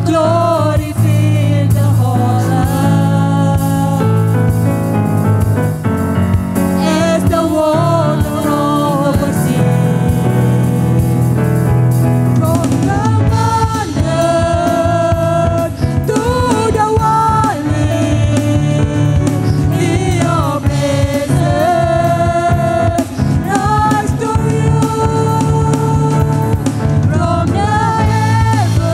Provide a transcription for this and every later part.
glory fill the whole earth. As the water overseas, from the mountain to the valley, in your presence, rise to you. From the heaven,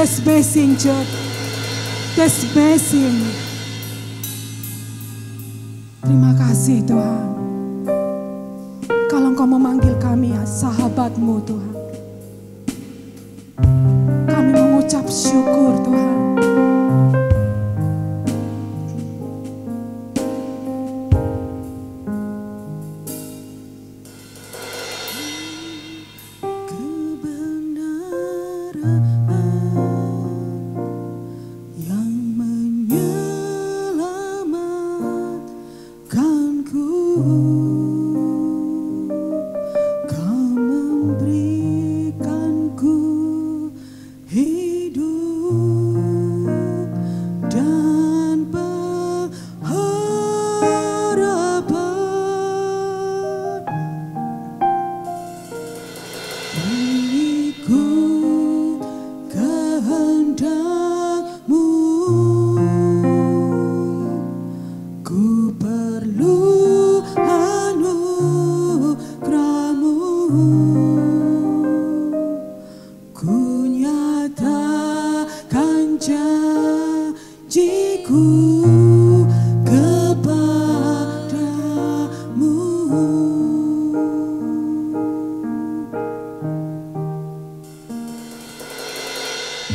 That's blessing, church. That's blessing. Terima kasih Tuhan. Kalau Engkau memanggil kami ya sahabatmu Tuhan. Kami mengucap syukur Tuhan.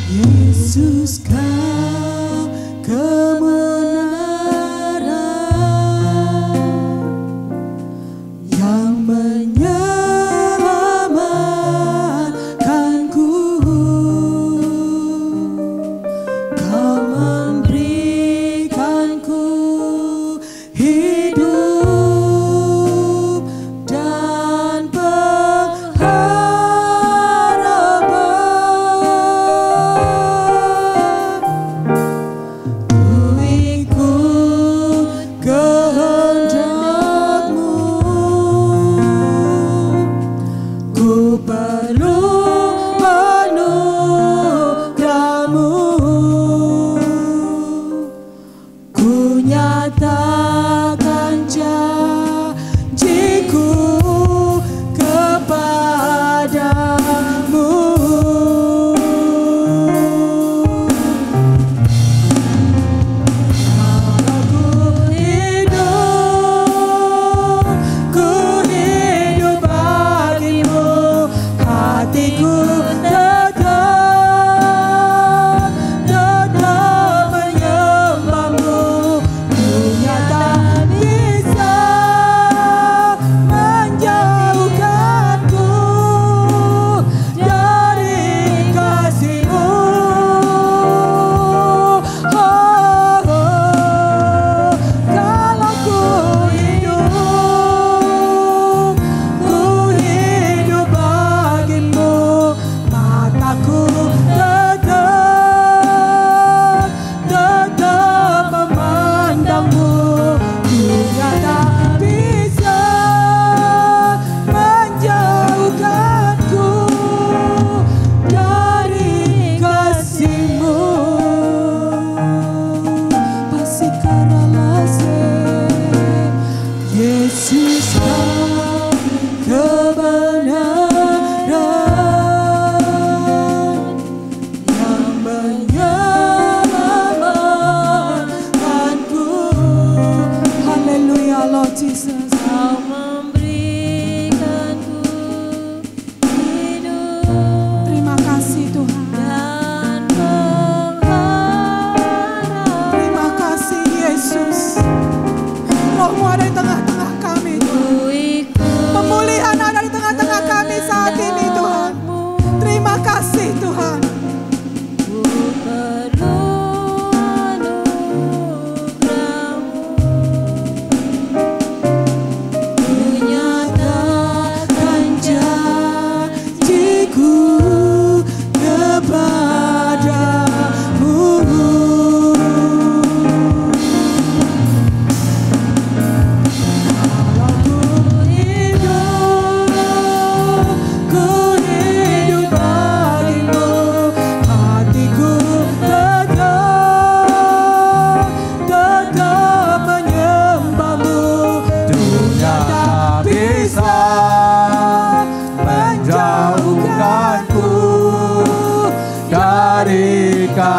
Yesus Kau kebenaran yang menyelamatkanku. Kau memberikanku hidup dan nyatakan janjiku kepadamu. Ku hidup bagimu, hatiku Yesus Kau kebenaran yang menyelamatkanku. Haleluya Lord Jesus. Kau memberikanku hidup. Terima kasih Tuhan. Dan pengharapan. Terima kasih Yesus. Roh-Mu ada di tengah-tengah kami. Pemulihan ada di tengah-tengah kami saat ini Tuhan. Terima kasih Tuhan. Ku perlu anugerah-Mu. Ku nyatakan janjiku kepadamu. Ku hidup bagimu,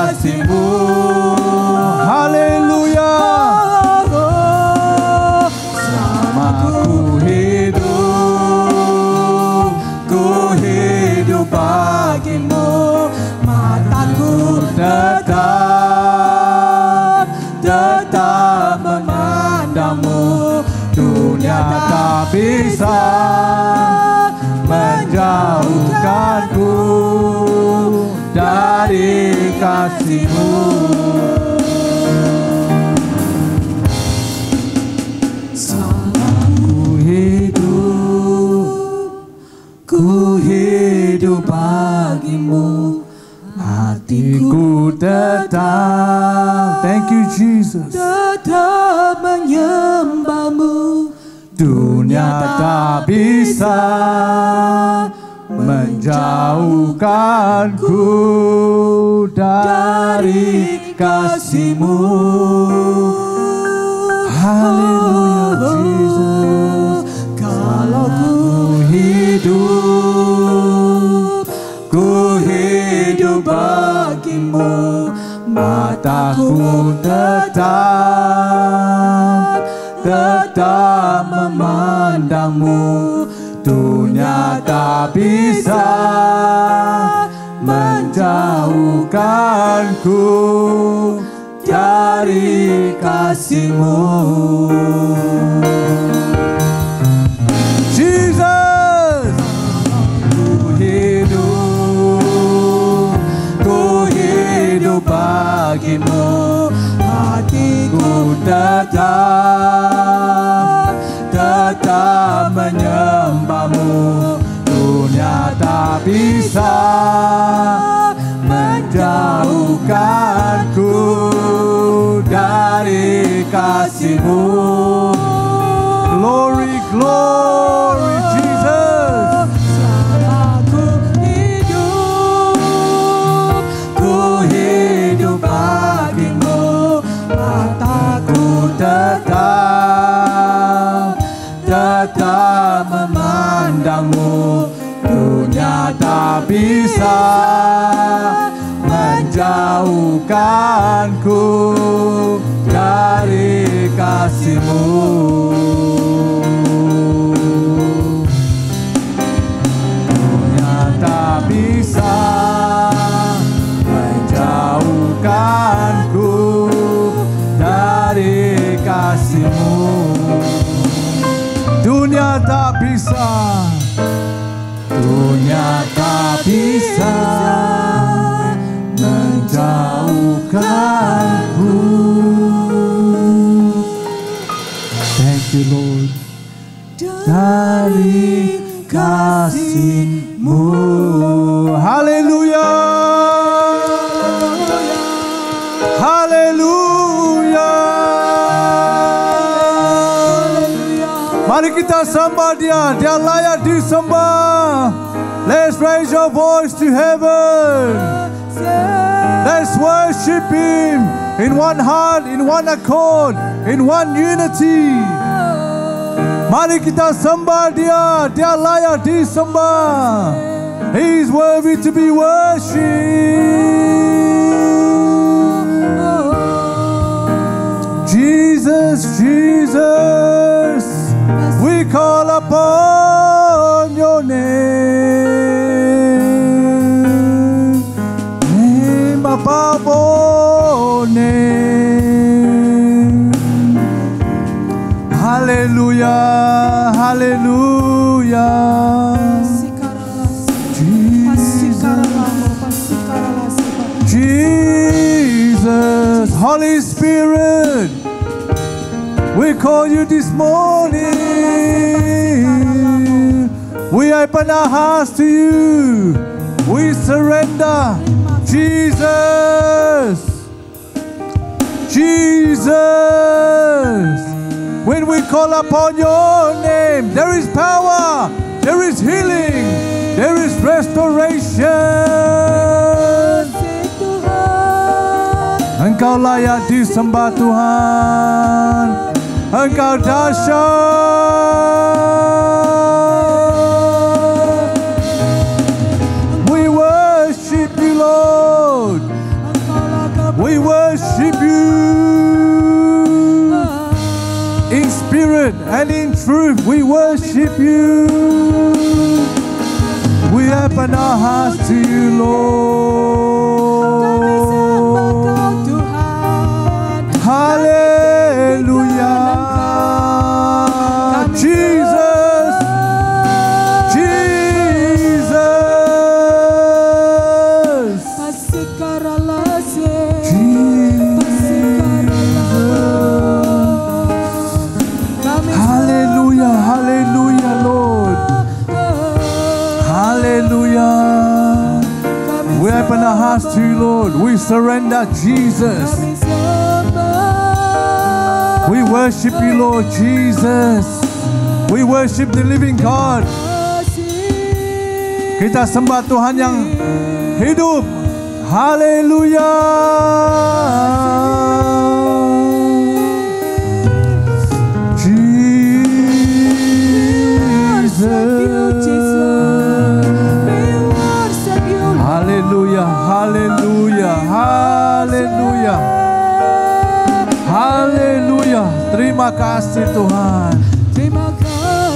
kasih-Mu. Haleluya. Selama ku hidup bagimu, mataku tetap memandangmu. Dunia tak bisa menjauhkanku dari kasih-Mu. Selama ku hidup bagimu, hatiku tetap, thank you Jesus, tetap menyembah-Mu. Dunia tak bisa menjauhkanku dari kasih-Mu. Haleluya Jesus. Kalau ku hidup bagimu, mataku tetap memandangmu. Dunia tak bisa menjauhkanku dari kasih-Mu. Jesus, ku hidup bagimu, hatiku tetap menyembah-Mu. Dunia tak bisa menjauhkanku dari kasih-Mu. Glory, glory, Jesus. Selama ku hidup bagimu, mataku tetap memandangmu. Dunia tak bisa menjauhkanku dari kasih-Mu. Dunia tak bisa menjauhkanku dari kasih-Mu. Dunia tak bisa, dunia tak bisa menjauhkanku. Thank you Lord, dari kasih-Mu. Haleluya, haleluya. Mari kita sembah Dia, Dia layak disembah. Let's raise your voice to heaven. Let's worship Him in one heart, in one accord, in one unity. Mari kita sembah Dia, Dia layak disembah. He is worthy to be worshipped. Jesus, Jesus, we call upon Your name, name above all names. Hallelujah, hallelujah. Jesus, Holy Spirit, we call You this morning. We open our hearts to You. We surrender. Jesus, Jesus. When we call upon Your name, there is power, there is healing, there is restoration. Engkau layak disembah Tuhan. Engkau dahsyat. We worship You Lord. We worship you. We open our hearts to you, Kami sembah Lord. Kau Tuhan. Hallelujah. Jesus. Jesus. Pasikaralase. Hallelujah, hallelujah, Lord. Hallelujah. We open our hearts to you, Lord. We surrender, Jesus. We worship you, Lord Jesus. We worship the living God. Kita sembah Tuhan yang hidup. Hallelujah. Hallelujah, hallelujah, hallelujah. Hallelujah. Terima kasih Tuhan.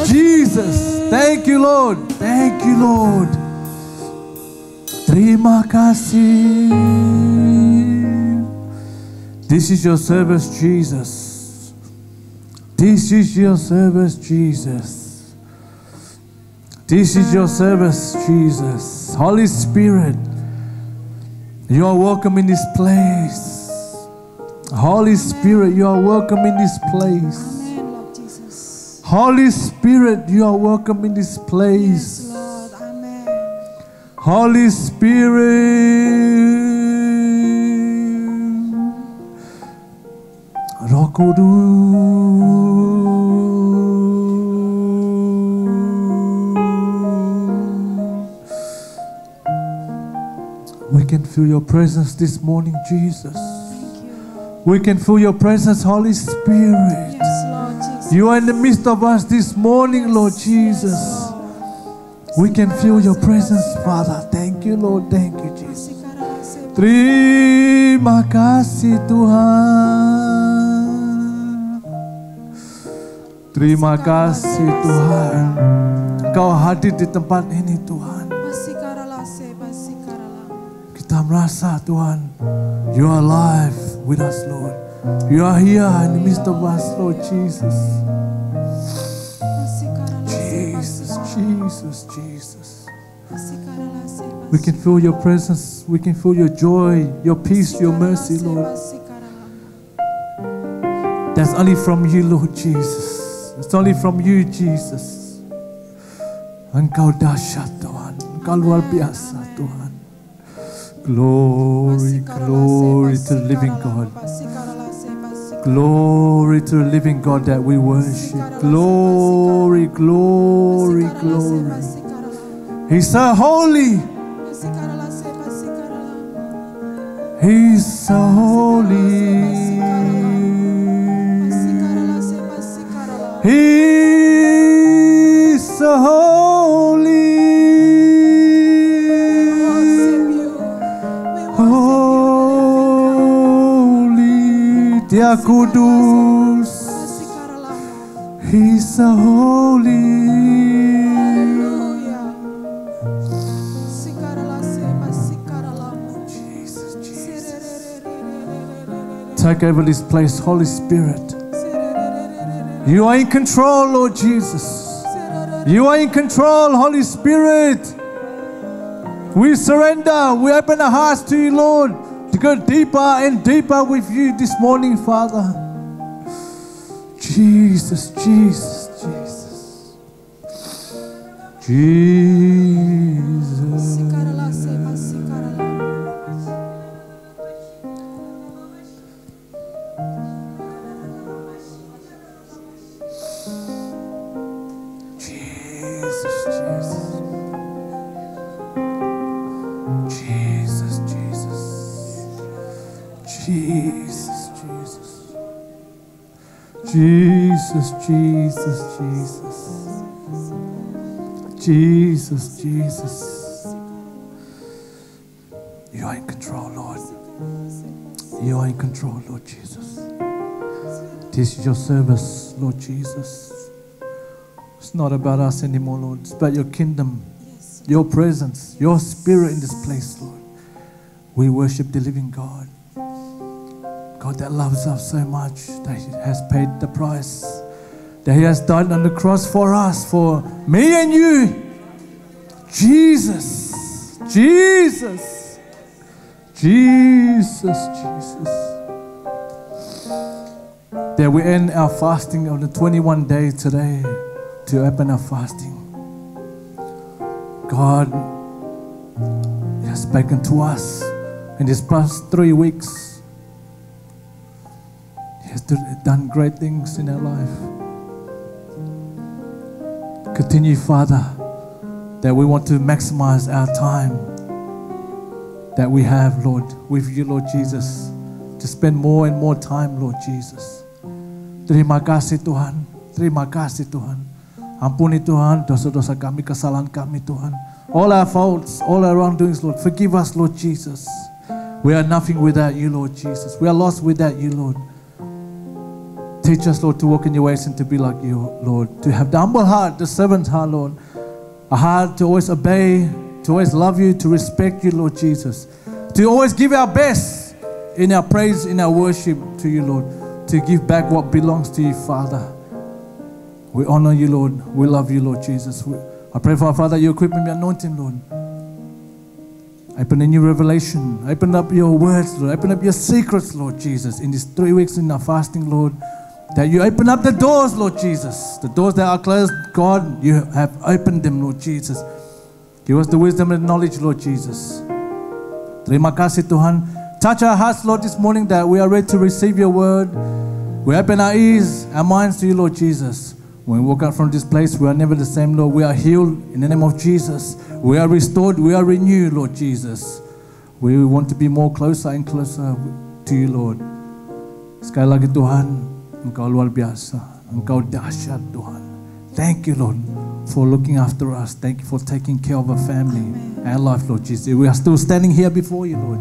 Jesus, thank you Lord. Thank you Lord. Terima kasih. This is your service, Jesus. This is your service, Jesus. This is your service, Jesus. Holy Spirit, you are welcome in this place. Holy Spirit, you are welcome in this place. Amen, Lord Jesus. Holy Spirit, you are welcome in this place. Yes, Lord. Amen. Holy Spirit, Roh Kudus. We can feel your presence this morning, Jesus. Thank you, Lord. We can feel your presence, Holy Spirit. Yes, Lord Jesus. You are in the midst of us this morning, Lord Jesus. Yes, Lord. We can feel your presence, Father. Thank you, Lord. Thank you, Jesus. Pasikaralase. Terima kasih Tuhan. Terima kasih Tuhan. Kau hadir di tempat ini Tuhan. Pasikaralase, pasikarala. Kita merasa Tuhan, you are alive with us, Lord. You are here in the midst of us, Lord Jesus. Jesus, Jesus, Jesus. Pasikaralase, We can feel your presence. We can feel your joy, your peace, your mercy, Lord. pasikarala. That's only from you, Lord Jesus. It's only from you, Jesus. Engkau dahsyat, Tuhan. Engkau luar biasa, Tuhan. Glory, glory to the living God. Glory to the living God that we worship. Glory, glory, glory. He's so holy. He's so holy. He's so holy. Holy, Dia Kudus. He's so holy. Jesus, Jesus. Take over this place, Holy Spirit. You are in control, Lord Jesus. You are in control, Holy Spirit. We surrender. We open our hearts to you, Lord, to go deeper and deeper with you this morning, Father. Jesus, Jesus, Jesus. Jesus. Jesus, Jesus, Jesus. Jesus, Jesus. You are in control, Lord. You are in control, Lord Jesus. This is your service, Lord Jesus. It's not about us anymore, Lord. It's about your kingdom, your presence, your spirit in this place, Lord. We worship the living God. God that loves us so much, that He has paid the price, that He has died on the cross for us, for me and you. Jesus, Jesus, Jesus, Jesus. That we end our fasting on the 21 days today to open our fasting. God has spoken to us in these past 3 weeks. He has done great things in our life. Continue, Father, that we want to maximize our time that we have, Lord, with you, Lord Jesus, to spend more and more time, Lord Jesus. Terima kasih Tuhan, terima kasih Tuhan. Ampuni Tuhan dosa-dosa kami, kesalahan kami Tuhan. All our faults, all our wrongdoings, Lord. Forgive us, Lord Jesus. We are nothing without you, Lord Jesus. We are lost without you, Lord. Teach us, Lord, to walk in your ways and to be like you, Lord. To have the humble heart, the servant's heart, Lord. A heart to always obey, to always love you, to respect you, Lord Jesus. To always give our best in our praise, in our worship to you, Lord. To give back what belongs to you, Father. We honor you, Lord. We love you, Lord Jesus. I pray for our Father, you equip him, you anoint him, Lord. Open a new revelation. Open up your words, Lord. Open up your secrets, Lord Jesus. In these 3 weeks in our fasting, Lord. That you open up the doors, Lord Jesus. The doors that are closed, God, you have opened them, Lord Jesus. Give us the wisdom and knowledge, Lord Jesus. Terima kasih, Tuhan. Touch our hearts, Lord, this morning that we are ready to receive your word. We open our ears, our minds to you, Lord Jesus. When we walk out from this place, we are never the same, Lord. We are healed in the name of Jesus. We are restored. We are renewed, Lord Jesus. We want to be more closer and closer to you, Lord. Sekali lagi, Tuhan, Engkau luar biasa. Engkau dahsyat, Tuhan. Thank you, Lord, for looking after us. Thank you for taking care of our family and life, Lord Jesus. We are still standing here before you, Lord.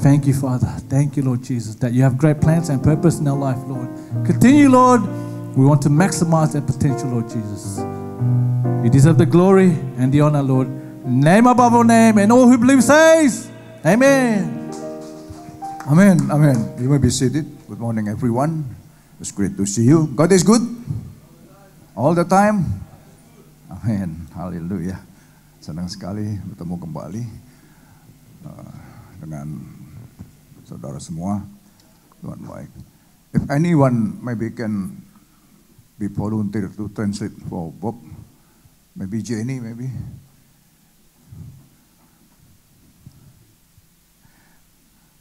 Thank you, Father. Thank you, Lord Jesus, that you have great plans and purpose in our life, Lord. Continue, Lord. We want to maximize that potential, Lord Jesus. You deserve the glory and the honor, Lord. Name above all name, and all who believe says, Amen. Amen. Amen. You may be seated. Good morning, everyone. It's great to see you. God is good all the time. Amen. Haleluya. Senang sekali bertemu kembali dengan saudara semua. Tuhan baik. If anyone maybe can be volunteer to translate for Bob, maybe Jenny, maybe.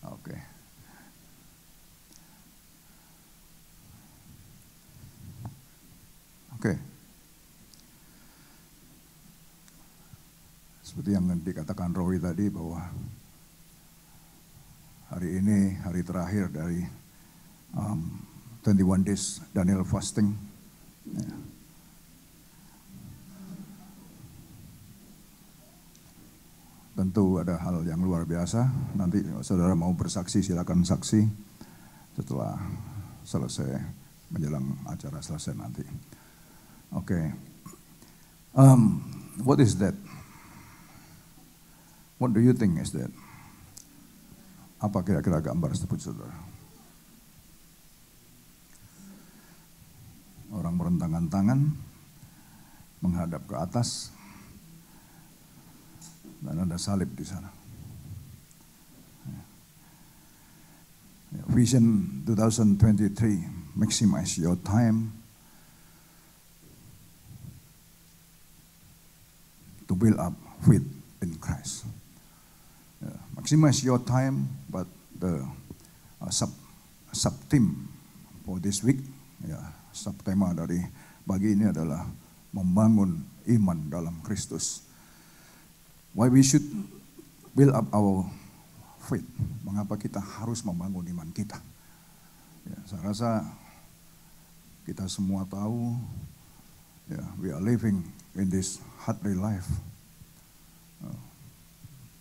Okay. Okay. Seperti yang dikatakan Rory tadi bahwa hari ini hari terakhir dari 21 days Daniel fasting. Ya. Tentu ada hal yang luar biasa. Nanti saudara mau bersaksi silakan saksi setelah selesai menjelang acara selesai nanti. Okay. What is that? What do you think is that? Apa kira-kira gambar tersebut, saudara? Orang merentangkan tangan, menghadap ke atas, dan ada salib di sana. Vision 2023, maximize your time to build up faith in Christ. Maximize your time, but the sub-theme for this week, subtema dari pagi ini adalah membangun iman dalam Kristus. Why we should build up our faith? Mengapa kita harus membangun iman kita? Ya, saya rasa kita semua tahu, ya, we are living in this hardly life.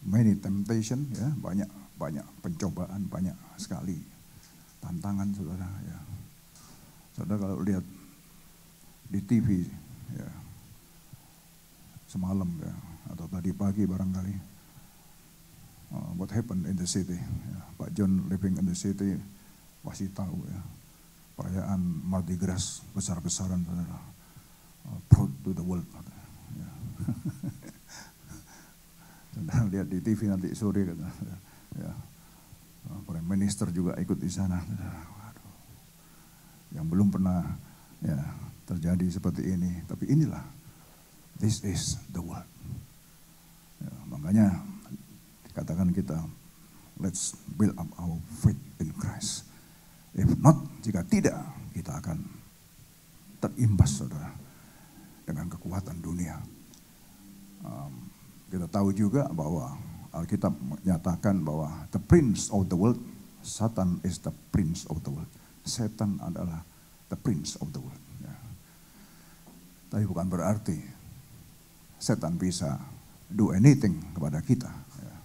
Many temptation, ya, banyak pencobaan, banyak sekali tantangan, saudara. Ya. Saudara kalau lihat di TV, ya, semalam ya, atau tadi pagi barangkali, what happened in the city. Ya, Pak John living in the city pasti tahu ya, perayaan Mardi Gras besar-besaran, saudara, proud to the world. Ya. Saudara lihat di TV nanti sore, ya, Prime Minister juga ikut di sana. Waduh. Yang belum pernah ya terjadi seperti ini, tapi inilah, this is the world. Ya, makanya dikatakan kita, let's build up our faith in Christ. If not, jika tidak, kita akan terimbas, saudara, dengan kekuatan dunia. Kita tahu juga bahwa Alkitab menyatakan bahwa the prince of the world, Satan is the prince of the world. Setan adalah the prince of the world. Ya. Tapi bukan berarti setan bisa do anything kepada kita. Ya.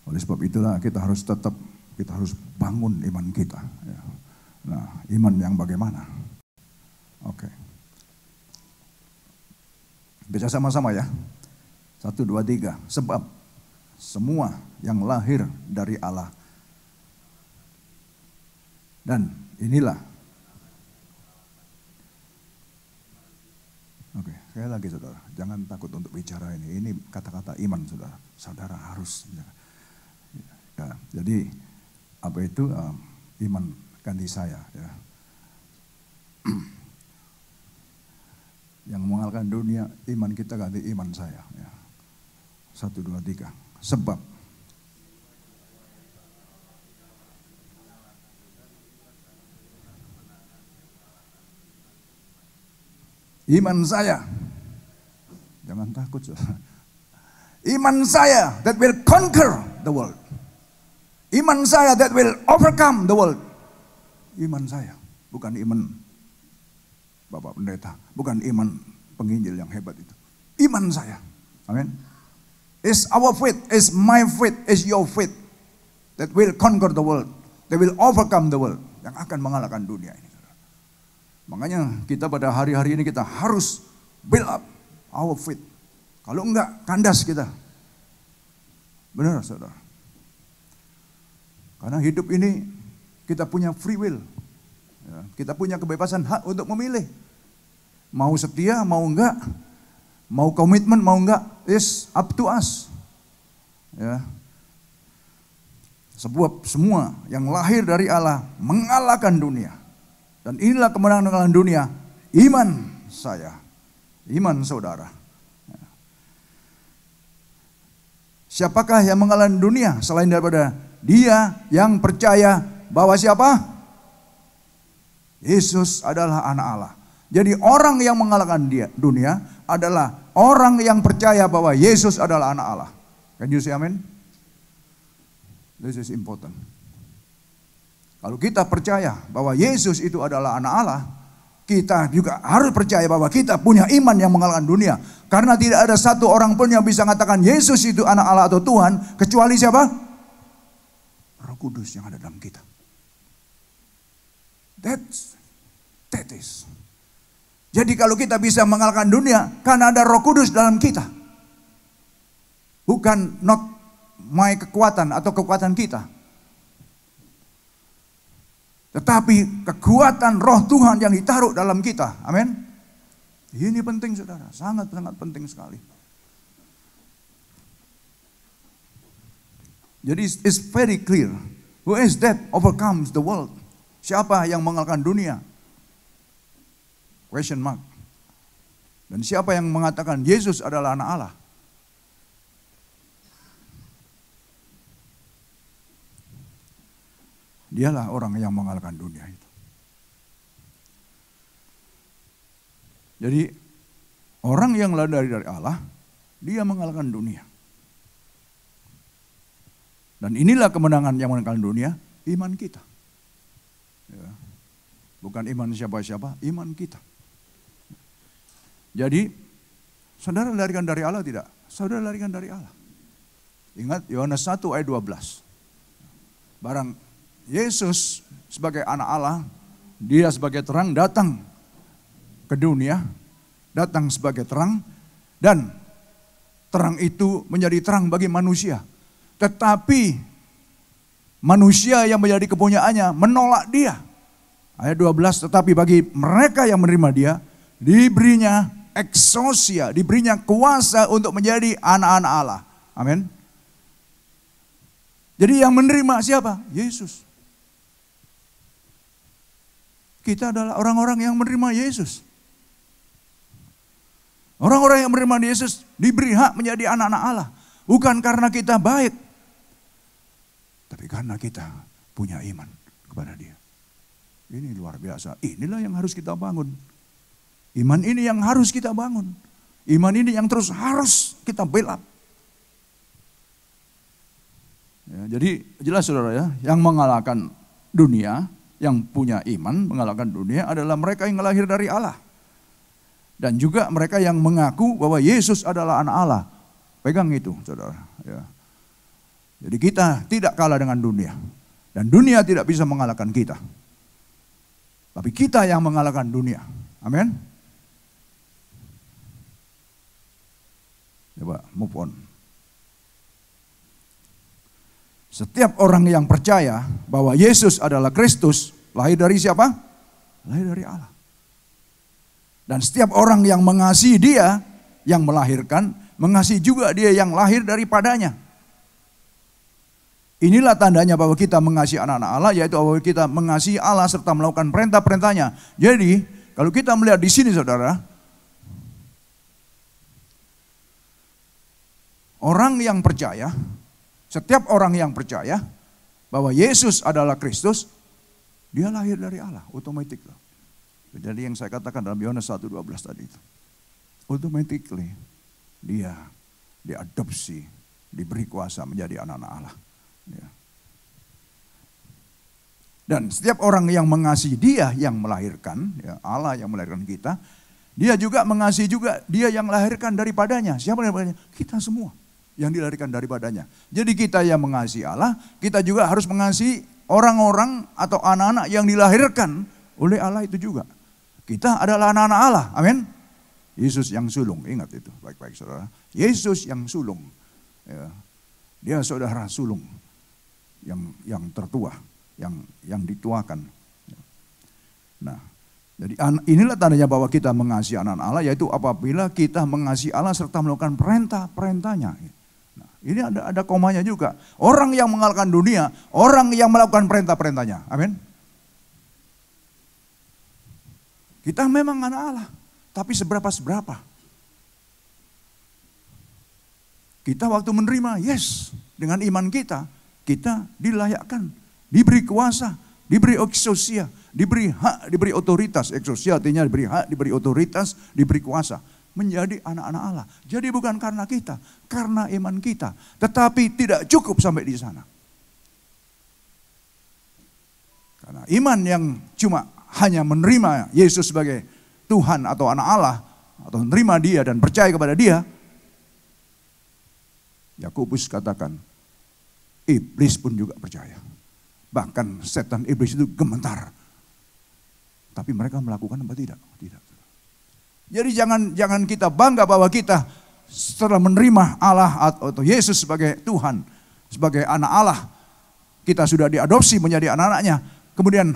Oleh sebab itulah kita harus bangun iman kita. Ya. Nah, iman yang bagaimana? Oke. Baca sama-sama ya. 1, 2, 3. Sebab semua yang lahir dari Allah. Dan inilah. Oke, sekali lagi saudara. Jangan takut untuk bicara ini. Ini kata-kata iman saudara. Saudara harus. Ya, jadi apa itu iman ganti saya. Ya. Yang mengalahkan dunia, iman kita ganti iman saya. Ya. 1, 2, 3. Sebab iman saya, jangan takut saudara. Iman saya that will conquer the world. Iman saya that will overcome the world. Iman saya, bukan iman Bapak Pendeta, bukan iman penginjil yang hebat itu. Iman saya, amin. Is our faith, is my faith, is your faith that will conquer the world, that will overcome the world, yang akan mengalahkan dunia ini. Makanya kita pada hari-hari ini kita harus build up our faith. Kalau enggak, kandas kita. Benar saudara. Karena hidup ini kita punya free will. Ya, kita punya kebebasan hak untuk memilih. Mau setia, mau enggak. Mau komitmen, mau enggak, is up to us. Ya. Sebab semua yang lahir dari Allah mengalahkan dunia. Dan inilah kemenangan dunia, iman saya, iman saudara. Ya. Siapakah yang mengalahkan dunia selain daripada dia yang percaya bahwa siapa? Yesus adalah anak Allah. Jadi orang yang mengalahkan dunia adalah orang yang percaya bahwa Yesus adalah anak Allah. Can you say amen? This is important. Kalau kita percaya bahwa Yesus itu adalah anak Allah, kita juga harus percaya bahwa kita punya iman yang mengalahkan dunia. Karena tidak ada satu orang pun yang bisa mengatakan Yesus itu anak Allah atau Tuhan, kecuali siapa? Roh Kudus yang ada dalam kita. That is. Jadi kalau kita bisa mengalahkan dunia, karena ada Roh Kudus dalam kita. Bukan not my kekuatan atau kekuatan kita. Tetapi kekuatan Roh Tuhan yang ditaruh dalam kita. Amin. Ini penting saudara, sangat-sangat penting sekali. Jadi it's very clear. Who is that overcomes the world? Siapa yang mengalahkan dunia? Question mark. Dan siapa yang mengatakan Yesus adalah anak Allah? Dialah orang yang mengalahkan dunia itu. Jadi orang yang lahir dari Allah, dia mengalahkan dunia. Dan inilah kemenangan yang mengalahkan dunia, iman kita. Ya. Bukan iman siapa-siapa, iman kita. Jadi, saudara larikan dari Allah tidak? Saudara larikan dari Allah. Ingat Yohanes 1 ayat 12. Barang Yesus sebagai anak Allah, dia sebagai terang datang ke dunia, datang sebagai terang dan terang itu menjadi terang bagi manusia. Tetapi manusia yang menjadi kepunyaannya menolak dia. Ayat 12, tetapi bagi mereka yang menerima dia, diberinya exousia, diberinya kuasa untuk menjadi anak-anak Allah. Amin. Jadi yang menerima siapa? Yesus. Kita adalah orang-orang yang menerima Yesus. Orang-orang yang menerima Yesus diberi hak menjadi anak-anak Allah. Bukan karena kita baik, tapi karena kita punya iman kepada dia. Ini luar biasa. Inilah yang harus kita bangun. Iman ini yang harus kita bangun. Iman ini yang terus harus kita build up. Ya, jadi jelas saudara ya, yang mengalahkan dunia, yang punya iman mengalahkan dunia adalah mereka yang lahir dari Allah. Dan juga mereka yang mengaku bahwa Yesus adalah anak Allah. Pegang itu saudara. Ya. Jadi kita tidak kalah dengan dunia. Dan dunia tidak bisa mengalahkan kita. Tapi kita yang mengalahkan dunia. Amin. Coba move on. Setiap orang yang percaya bahwa Yesus adalah Kristus, lahir dari siapa? Lahir dari Allah. Dan setiap orang yang mengasihi dia, yang melahirkan, mengasihi juga dia yang lahir daripadanya. Inilah tandanya bahwa kita mengasihi anak-anak Allah, yaitu bahwa kita mengasihi Allah serta melakukan perintah-perintahnya. Jadi, kalau kita melihat di sini saudara, orang yang percaya, setiap orang yang percaya bahwa Yesus adalah Kristus, dia lahir dari Allah, otomatis. Jadi yang saya katakan dalam Yohanes 1:12 tadi itu. Automatically dia diadopsi, diberi kuasa menjadi anak-anak Allah. Ya. Dan setiap orang yang mengasihi dia yang melahirkan, ya, Allah yang melahirkan kita, dia juga mengasihi juga dia yang melahirkan daripadanya. Siapa daripadanya? Kita semua yang dilahirkan daripadanya. Jadi kita yang mengasihi Allah, kita juga harus mengasihi orang-orang atau anak-anak yang dilahirkan oleh Allah itu juga. Kita adalah anak-anak Allah, amin. Yesus yang sulung, ingat itu baik-baik saudara. Yesus yang sulung, ya. Dia saudara sulung yang tertua, yang dituakan. Nah, jadi inilah tandanya bahwa kita mengasihi anak-anak Allah, yaitu apabila kita mengasihi Allah serta melakukan perintah-perintahnya. Nah, ini ada komanya juga. Orang yang mengalahkan dunia, orang yang melakukan perintah-perintahnya, amin. Kita memang anak Allah, tapi seberapa-seberapa. Kita waktu menerima, yes, dengan iman kita dilayakkan, diberi kuasa, diberi exousia, diberi hak, diberi otoritas. Exousia artinya diberi hak, diberi otoritas, diberi kuasa. Menjadi anak-anak Allah. Jadi bukan karena kita, karena iman kita. Tetapi tidak cukup sampai di sana. Karena iman yang cuma hanya menerima Yesus sebagai Tuhan atau anak Allah, atau menerima dia dan percaya kepada dia, Yakobus katakan, iblis pun juga percaya. Bahkan setan iblis itu gemetar. Tapi mereka melakukan apa tidak? Tidak. Jadi jangan kita bangga bahwa kita setelah menerima Allah atau Yesus sebagai Tuhan, sebagai anak Allah, kita sudah diadopsi menjadi anak-anaknya. Kemudian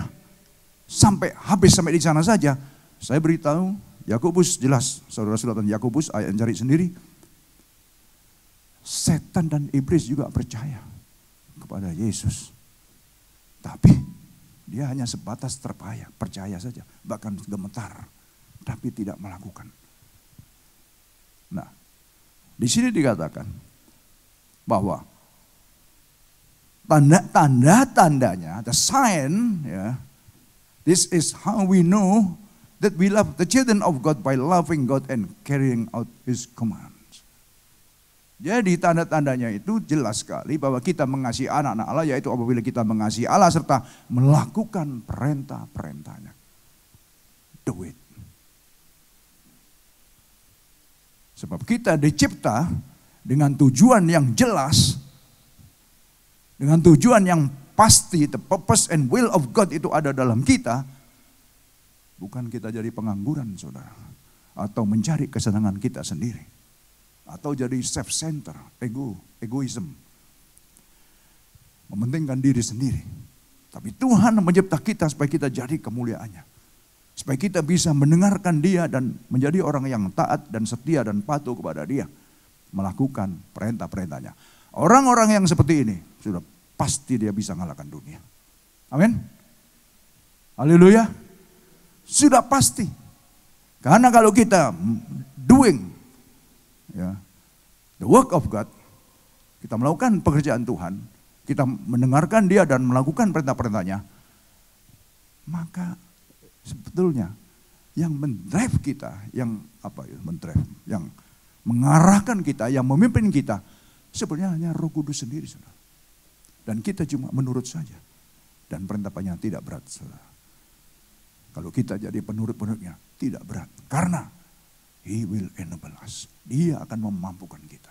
sampai habis sampai di sana saja. Saya beritahu, Yakobus jelas, saudara-saudara Yakobus ayat yang cari sendiri. Setan dan iblis juga percaya kepada Yesus. Tapi dia hanya sebatas percaya saja, bahkan gemetar, tapi tidak melakukan. Nah, di sini dikatakan bahwa tanda-tandanya, the sign, ya. This is how we know that we love the children of God by loving God and carrying out His commands. Jadi tanda-tandanya itu jelas sekali bahwa kita mengasihi anak-anak Allah, yaitu apabila kita mengasihi Allah serta melakukan perintah-perintahnya. Do it. Sebab kita dicipta dengan tujuan yang jelas, dengan tujuan yang pasti, the purpose and will of God itu ada dalam kita. Bukan kita jadi pengangguran, saudara. atau mencari kesenangan kita sendiri, atau jadi self-center, egoism, mementingkan diri sendiri. Tapi Tuhan mencipta kita supaya kita jadi kemuliaannya, supaya kita bisa mendengarkan Dia dan menjadi orang yang taat dan setia dan patuh kepada Dia, melakukan perintah-perintahnya. Orang-orang yang seperti ini sudah pasti dia bisa mengalahkan dunia. Amin. Haleluya. Sudah pasti. Karena kalau kita doing the work of God, kita melakukan pekerjaan Tuhan, kita mendengarkan Dia dan melakukan perintah-perintahnya, maka sebetulnya yang mendrive kita, yang mengarahkan kita, yang memimpin kita, sebenarnya hanya Roh Kudus sendiri, saudara. Dan kita cuma menurut saja. Dan perintahnya tidak berat, saudara. Kalau kita jadi penurut-penurutnya, tidak berat. Karena He will enable us. Dia akan memampukan kita.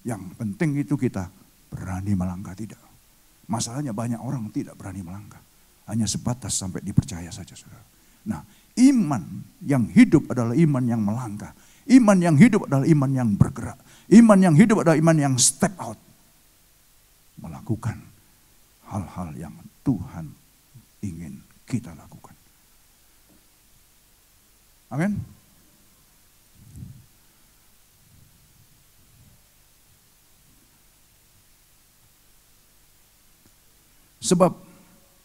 Yang penting itu kita berani melangkah, tidak. Masalahnya banyak orang tidak berani melangkah. Hanya sebatas sampai dipercaya saja, saudara. Nah, iman yang hidup adalah iman yang melangkah. Iman yang hidup adalah iman yang bergerak. Iman yang hidup adalah iman yang step out. Melakukan hal-hal yang Tuhan ingin kita lakukan. Amin. Sebab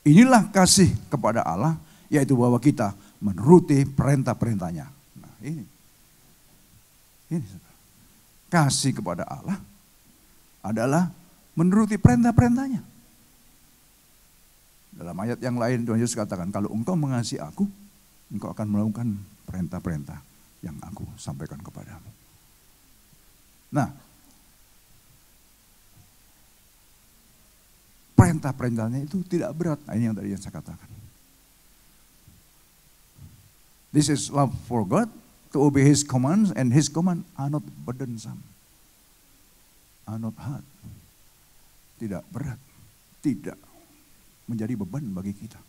inilah kasih kepada Allah, yaitu bahwa kita menuruti perintah-perintahnya. Nah, ini kasih kepada Allah adalah menuruti perintah-perintahnya. Dalam ayat yang lain Tuhan Yesus katakan, kalau engkau mengasihi aku, engkau akan melakukan perintah-perintah yang aku sampaikan kepadamu. Nah, perintah-perintahnya itu tidak berat. Nah, ini yang tadi saya katakan. This is love for God, to obey His commands, and His command are not burdensome, are not hard. Tidak berat, tidak menjadi beban bagi kita.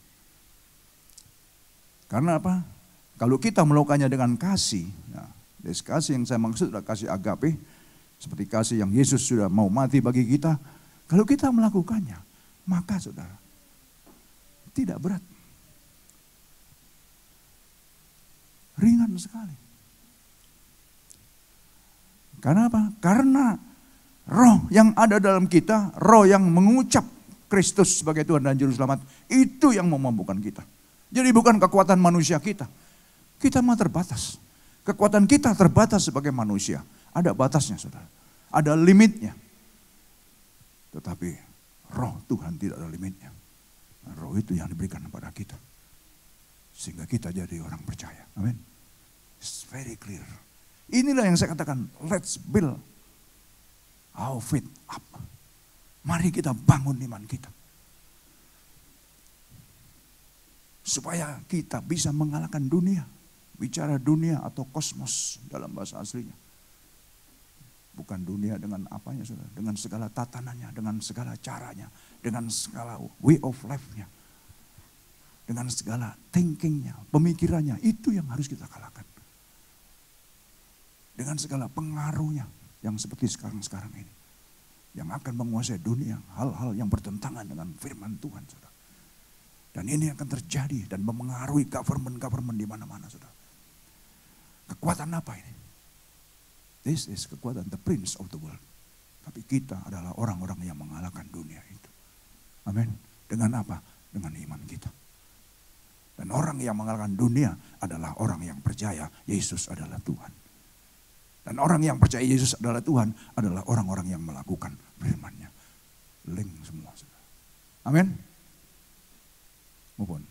Karena apa? Kalau kita melakukannya dengan kasih, nah, kasih yang saya maksud adalah kasih agape, seperti kasih yang Yesus sudah mau mati bagi kita. Kalau kita melakukannya, maka saudara, tidak berat. Ringan sekali. Karena apa? Karena roh yang ada dalam kita, roh yang mengucap Kristus sebagai Tuhan dan Juru Selamat, itu yang memampukan kita. Jadi bukan kekuatan manusia kita. Kita mah terbatas. Kekuatan kita terbatas sebagai manusia. Ada batasnya, saudara. Ada limitnya. Tetapi roh Tuhan tidak ada limitnya. Roh itu yang diberikan kepada kita. Sehingga kita jadi orang percaya. Amin. It's very clear. Inilah yang saya katakan, let's build our faith up. Mari kita bangun iman kita. Supaya kita bisa mengalahkan dunia. Bicara dunia atau kosmos dalam bahasa aslinya. Bukan dunia dengan apanya, saudara. Dengan segala tatanannya, dengan segala caranya. Dengan segala way of life-nya. Dengan segala thinkingnya, pemikirannya. Itu yang harus kita kalahkan. Dengan segala pengaruhnya yang seperti sekarang-sekarang ini. Yang akan menguasai dunia, hal-hal yang bertentangan dengan firman Tuhan, saudara. Dan ini akan terjadi dan memengaruhi government di mana-mana, saudara. Kekuatan apa ini? This is kekuatan the prince of the world. Tapi kita adalah orang-orang yang mengalahkan dunia itu. Amin. Dengan apa? Dengan iman kita. Dan orang yang mengalahkan dunia adalah orang yang percaya Yesus adalah Tuhan. Dan orang yang percaya Yesus adalah Tuhan adalah orang-orang yang melakukan firman-Nya. Link semua, saudara. Amin. Mohon.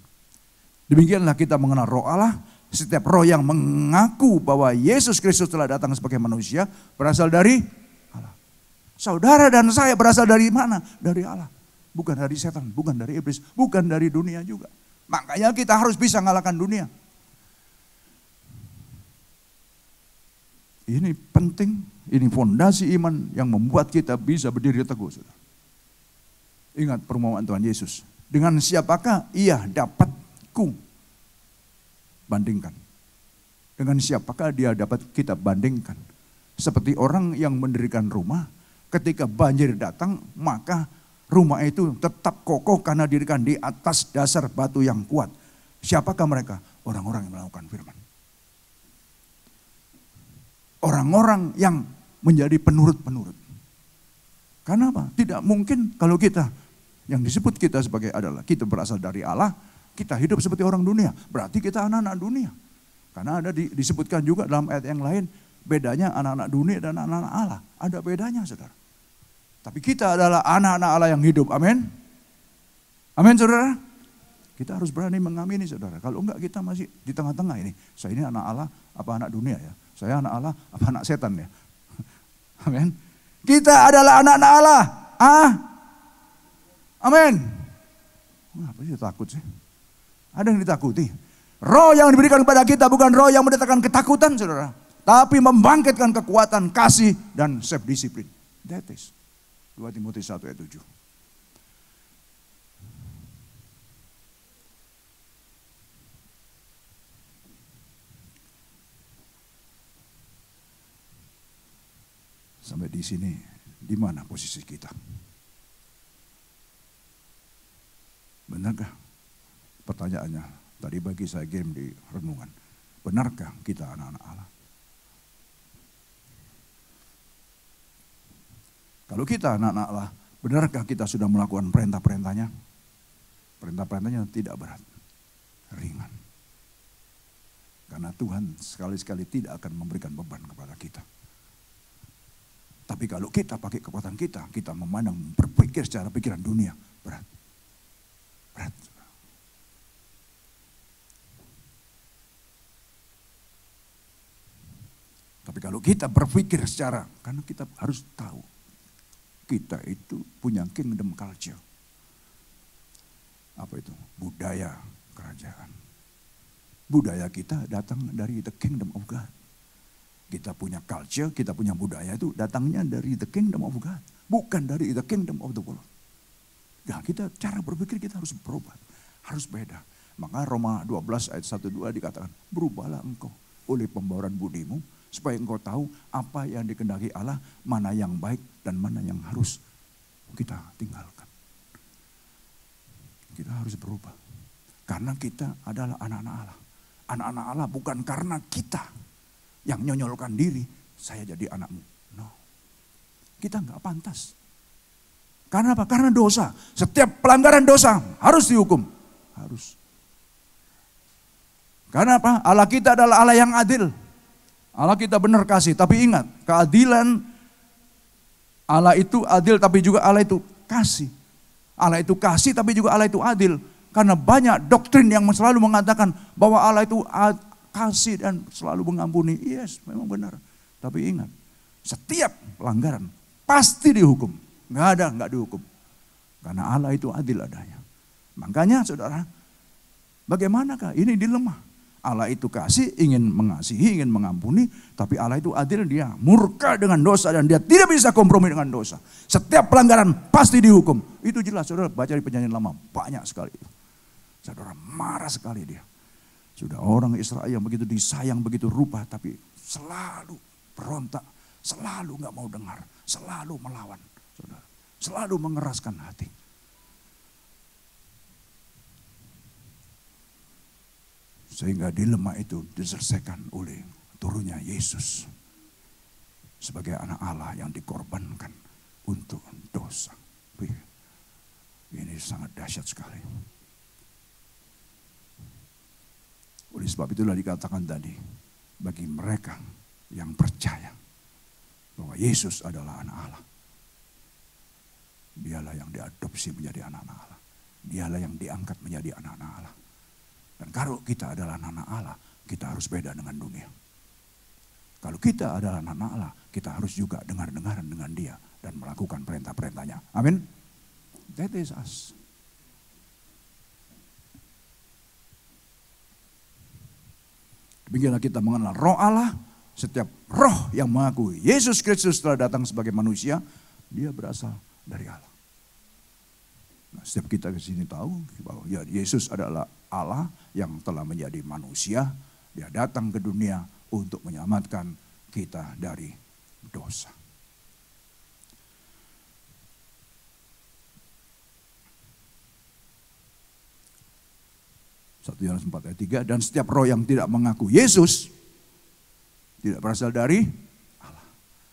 Demikianlah kita mengenal roh Allah. Setiap roh yang mengaku bahwa Yesus Kristus telah datang sebagai manusia berasal dari Allah. Saudara dan saya berasal dari mana? Dari Allah. Bukan dari setan, bukan dari iblis, bukan dari dunia juga. Makanya kita harus bisa mengalahkan dunia. Ini penting, ini fondasi iman yang membuat kita bisa berdiri teguh, saudara. Ingat permohonan Tuhan Yesus. Dengan siapakah ia dapat ku bandingkan? Dengan siapakah dia dapat kita bandingkan? Seperti orang yang mendirikan rumah, ketika banjir datang, maka rumah itu tetap kokoh karena didirikan di atas dasar batu yang kuat. Siapakah mereka? Orang-orang yang melakukan firman. Orang-orang yang menjadi penurut-penurut. Karena apa? Tidak mungkin kalau kita, yang disebut kita sebagai adalah, kita berasal dari Allah, kita hidup seperti orang dunia. Berarti kita anak-anak dunia. Karena ada disebutkan juga dalam ayat yang lain, bedanya anak-anak dunia dan anak-anak Allah. Ada bedanya, saudara. Tapi kita adalah anak-anak Allah yang hidup. Amin. Amin, saudara. Kita harus berani mengamini, saudara. Kalau enggak, kita masih di tengah-tengah ini. Saya ini anak Allah apa anak dunia ya? Saya anak Allah apa anak setan ya? Amin. Kita adalah anak-anak Allah. Amin. Apa sih takut sih? Ada yang ditakuti. Roh yang diberikan kepada kita bukan roh yang mendatangkan ketakutan, saudara. Tapi membangkitkan kekuatan, kasih, dan self disiplin. That is 2 Timotius 1 ayat 7. Sampai di sini, di mana posisi kita? Benarkah? Pertanyaannya, tadi bagi saya game di renungan. Benarkah kita anak-anak Allah? Kalau kita anak-anak Allah, benarkah kita sudah melakukan perintah-perintahnya? Perintah-perintahnya tidak berat, ringan. Karena Tuhan sekali-sekali tidak akan memberikan beban kepada kita. Tapi kalau kita pakai kekuatan kita memandang, berpikir secara pikiran dunia, berat. Berat. Tapi kalau kita berpikir secara, karena kita harus tahu, kita itu punya kingdom culture. Apa itu? Budaya kerajaan. Budaya kita datang dari the kingdom of God. Kita punya culture, kita punya budaya itu datangnya dari the kingdom of God. Bukan dari the kingdom of the world. Nah, kita cara berpikir kita harus berubah. Harus beda. Maka Roma 12 ayat 1-2 dikatakan, berubahlah engkau oleh pembauran budimu, supaya engkau tahu apa yang dikehendaki Allah, mana yang baik dan mana yang harus kita tinggalkan. Kita harus berubah. Karena kita adalah anak-anak Allah. Anak-anak Allah bukan karena kita yang nyonyolkan diri, saya jadi anakmu. No. Kita enggak pantas. Karena apa? Karena dosa. Setiap pelanggaran dosa harus dihukum. Harus. Karena apa? Allah kita adalah Allah yang adil. Allah kita benar kasih. Tapi ingat, keadilan Allah itu adil tapi juga Allah itu kasih. Allah itu kasih tapi juga Allah itu adil. Karena banyak doktrin yang selalu mengatakan bahwa Allah itu kasih dan selalu mengampuni. Yes, memang benar. Tapi ingat, setiap pelanggaran pasti dihukum. Enggak dihukum. Karena Allah itu adil adanya. Makanya saudara, bagaimanakah ini dilema? Allah itu kasih, ingin mengasihi, ingin mengampuni. Tapi Allah itu adil, dia murka dengan dosa dan dia tidak bisa kompromi dengan dosa. Setiap pelanggaran pasti dihukum. Itu jelas, saudara baca di Perjanjian Lama, banyak sekali. Saudara marah sekali dia. Sudah orang Israel yang begitu disayang, begitu rupa, tapi selalu berontak, selalu gak mau dengar, selalu melawan. Saudara, selalu mengeraskan hati. Sehingga dilema itu diselesaikan oleh turunnya Yesus. Sebagai anak Allah yang dikorbankan untuk dosa. Ini sangat dahsyat sekali. Oleh sebab itulah dikatakan tadi, bagi mereka yang percaya bahwa Yesus adalah anak Allah. Dialah yang diadopsi menjadi anak-anak Allah. Dialah yang diangkat menjadi anak-anak Allah. Dan kalau kita adalah anak-anak Allah, kita harus beda dengan dunia. Kalau kita adalah anak-anak Allah, kita harus juga dengar-dengaran dengan dia dan melakukan perintah-perintahnya. Amin. That is us. Demikianlah kita mengenal roh Allah. Setiap roh yang mengakui Yesus Kristus telah datang sebagai manusia, dia berasal dari Allah. Nah, setiap kita ke sini tahu bahwa ya, Yesus adalah Allah yang telah menjadi manusia Dia datang ke dunia untuk menyelamatkan kita dari dosa. Satu Yohanes 4 ayat 3, dan setiap roh yang tidak mengaku Yesus tidak berasal dari Allah.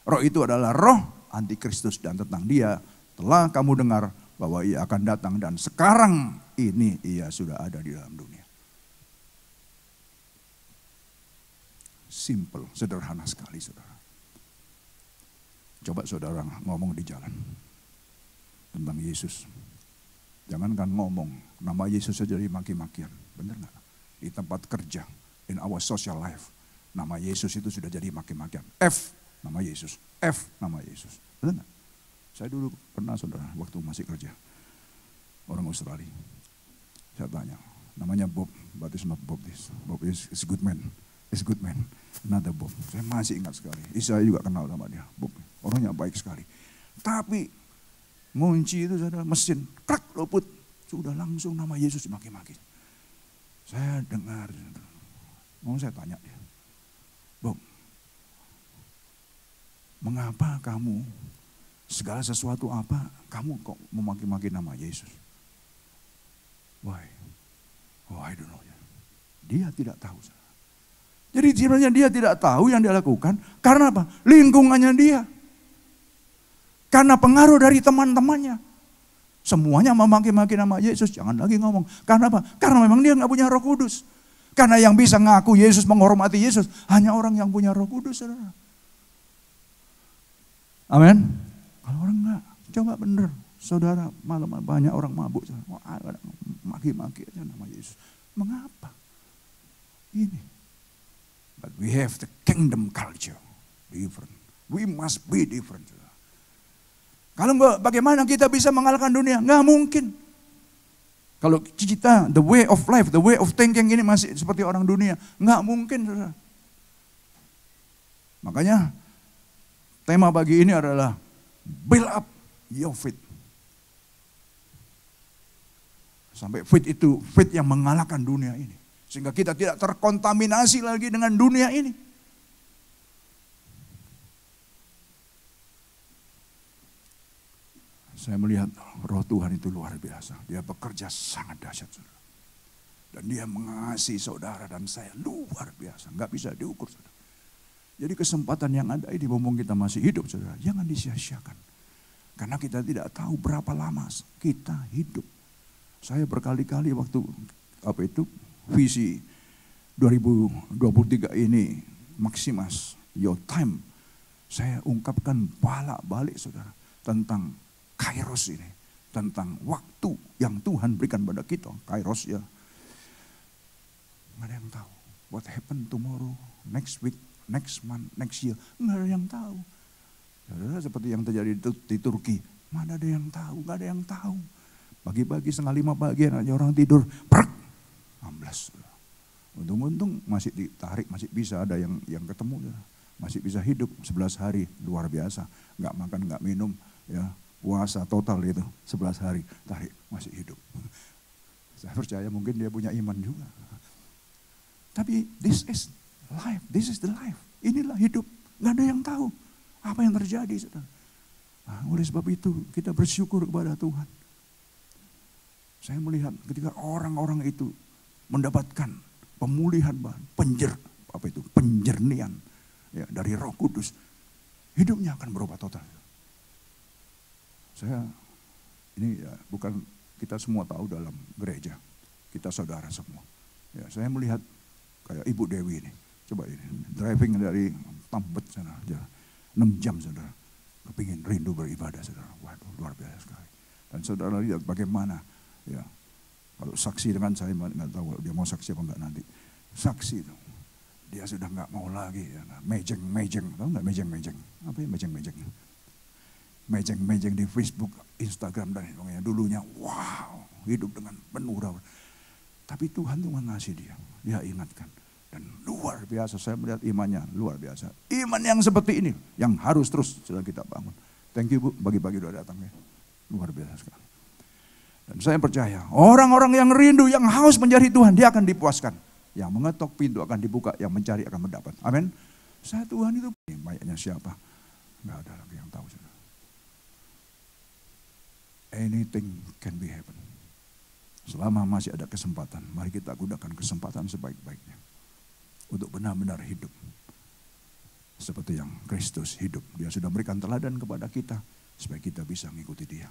Roh itu adalah roh antikristus, dan tentang dia telah kamu dengar bahwa ia akan datang, dan sekarang ini ia sudah ada di dalam dunia. Simple, sederhana sekali saudara. Coba saudara ngomong di jalan tentang Yesus. Jangankan ngomong, nama Yesus saja jadi maki-makian. Benar nggak? Di tempat kerja, in our social life, nama Yesus itu sudah jadi maki-makian. F, nama Yesus. F, nama Yesus. Benar nggak? Saya dulu pernah saudara, waktu masih kerja, orang Australia. Saya tanya, namanya Bob, but it's not Bob this. Bob is good man. Is good man. Another Bob. Saya masih ingat sekali. Saya juga kenal sama dia. Bob, orangnya baik sekali. Tapi ngunci itu saudara, mesin, krak, luput. Sudah langsung nama Yesus dimaki-maki. Saya dengar, mau saya tanya dia, Bob, mengapa kamu segala sesuatu apa, kamu kok memaki-maki nama Yesus? Why? Oh, I don't know. Dia tidak tahu. Jadi sebenarnya dia tidak tahu yang dia lakukan, karena apa? Lingkungannya dia. Karena pengaruh dari teman-temannya. Semuanya memaki-maki nama Yesus, jangan lagi ngomong. Karena apa? Karena memang dia nggak punya Roh Kudus. Karena yang bisa ngaku Yesus, menghormati Yesus, hanya orang yang punya Roh Kudus, saudara. Amin. Kalau orang nggak, coba bener, saudara, malam banyak orang mabuk, maki-maki aja nama Yesus. Mengapa? Ini. But we have the kingdom culture, different. We must be different. Kalau enggak, bagaimana kita bisa mengalahkan dunia? Nggak mungkin. Kalau kita, the way of life, the way of thinking ini masih seperti orang dunia, nggak mungkin, saudara. Makanya tema pagi ini adalah build up your faith. Sampai faith itu faith yang mengalahkan dunia ini. Sehingga kita tidak terkontaminasi lagi dengan dunia ini. Saya melihat Roh Tuhan itu luar biasa. Dia bekerja sangat dahsyat, saudara. Dan dia mengasihi saudara dan saya luar biasa. Nggak bisa diukur, saudara. Jadi kesempatan yang ada ini, mumpung kita masih hidup, saudara, jangan disia-siakan. Karena kita tidak tahu berapa lama kita hidup. Saya berkali-kali waktu visi 2023 ini, Maximus Your Time, saya ungkapkan balik saudara tentang Kairos ini, tentang waktu yang Tuhan berikan pada kita. Kairos ya, nggak ada yang tahu. What happen tomorrow, next week, next month, next year, nggak ada yang tahu. Saudara, seperti yang terjadi di Turki, mana ada yang tahu, nggak ada yang tahu. Pagi-pagi 4:30 pagi aja orang tidur, prak, 16. Untung-untung masih ditarik, masih bisa ada yang ketemu, ya. Masih bisa hidup 11 hari, luar biasa. Nggak makan, nggak minum, ya puasa total itu 11 hari, tarik, masih hidup. Saya percaya mungkin dia punya iman juga. Tapi this is life, this is the life. Inilah hidup, nggak ada yang tahu apa yang terjadi. Nah, oleh sebab itu kita bersyukur kepada Tuhan. Saya melihat ketika orang-orang itu mendapatkan pemulihan, penjernihan ya, dari Roh Kudus, hidupnya akan berubah total. Saya ini ya, bukan kita semua tahu dalam gereja, kita saudara semua. Ya, saya melihat kayak Ibu Dewi ini, coba ini driving dari Tambet sana, 6 jam saudara, kepingin rindu beribadah saudara, waduh luar biasa sekali. Dan saudara lihat bagaimana, ya kalau saksi dengan saya nggak tahu dia mau saksi apa enggak nanti. Saksi itu, dia sudah nggak mau lagi, ya, mejeng, tahu nggak mejeng? Apa ya mejeng? Mejeng di Facebook, Instagram dan sebagainya. Dulunya, wow, hidup dengan penuh rawat. Tapi Tuhan tuh mengasihi dia ingatkan. Dan luar biasa, saya melihat imannya luar biasa. Iman yang seperti ini, yang harus terus sedang kita bangun. Thank you Bu, pagi-pagi udah datang ya. Luar biasa sekali. Dan saya percaya, orang-orang yang rindu, yang haus mencari Tuhan, dia akan dipuaskan. Yang mengetok pintu akan dibuka, yang mencari akan mendapat. Amin. Saya Tuhan itu, mayatnya siapa? Nggak ada lagi yang tahu. Saudara. Anything can be happen. Selama masih ada kesempatan, mari kita gunakan kesempatan sebaik-baiknya. Untuk benar-benar hidup. Seperti yang Kristus hidup. Dia sudah berikan teladan kepada kita, supaya kita bisa mengikuti dia.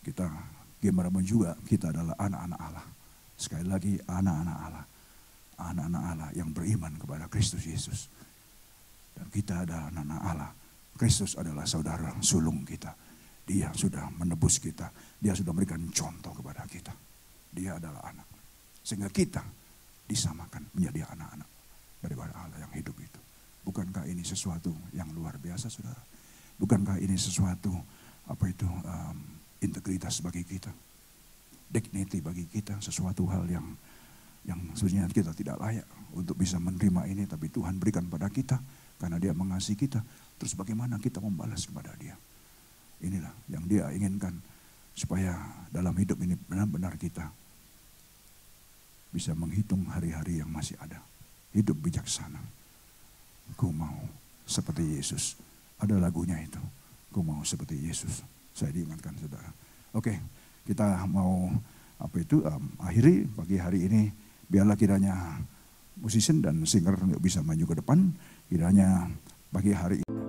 Kita, gimana pun juga, kita adalah anak-anak Allah. Sekali lagi, anak-anak Allah. Anak-anak Allah yang beriman kepada Kristus Yesus. Dan kita adalah anak-anak Allah. Kristus adalah saudara sulung kita. Dia sudah menebus kita. Dia sudah memberikan contoh kepada kita. Dia adalah anak. Sehingga kita disamakan menjadi anak-anak daripada Allah yang hidup itu. Bukankah ini sesuatu yang luar biasa, saudara? Bukankah ini sesuatu integritas bagi kita, dignity bagi kita, sesuatu hal yang sebenarnya kita tidak layak untuk bisa menerima ini, tapi Tuhan berikan pada kita karena Dia mengasihi kita. Terus bagaimana kita membalas kepada Dia? Inilah yang Dia inginkan, supaya dalam hidup ini benar-benar kita bisa menghitung hari-hari yang masih ada. Hidup bijaksana. Ku mau seperti Yesus. Ada lagunya itu. Ku mau seperti Yesus. Saya diingatkan, saudara. Oke, kita mau akhiri pagi hari ini. Biarlah kiranya musician dan singer bisa maju ke depan. Kiranya pagi hari ini.